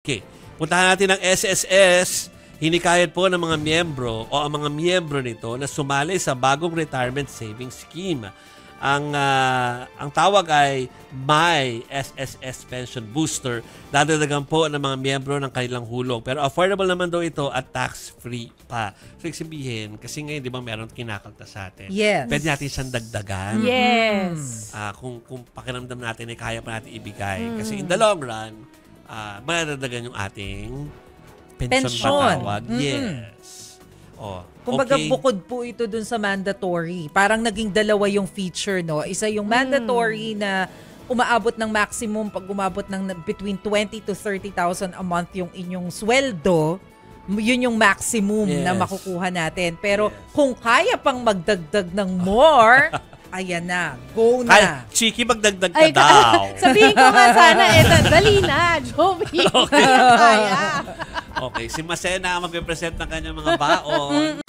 Okay, puntahan natin ang SSS. Hinikayat po ng mga miyembro o ang mga miyembro nito na sumali sa bagong retirement savings scheme. Ang tawag ay My SSS Pension Booster. Dadagdagan po ng mga miyembro ng kanilang hulog. Pero affordable naman daw ito at tax-free pa. So, sabihin, kasi ngayon, di ba, meron kinakalta sa atin. Yes. Pwede natin siyang dagdagan. Yes. Kung pakiramdam natin ay kaya pa natin ibigay. Kasi in the long run, madadagdagan yung ating pension matawag. Yes. Oh, kumbaga bukod po ito dun sa mandatory. Parang naging dalawa yung feature, no? Isa yung mandatory na umaabot ng maximum pag umabot ng between 20 to 30,000 a month yung inyong sweldo. Yun yung maximum na makukuha natin. Pero kung kaya pang magdagdag ng more, ayan na, go na. Chiki, magdagdag ka daw. Sabihin ko nga sana, dali na, Joey. Okay. Kaya. Okay, si Masena ang magpe-present ng kanyang mga baon.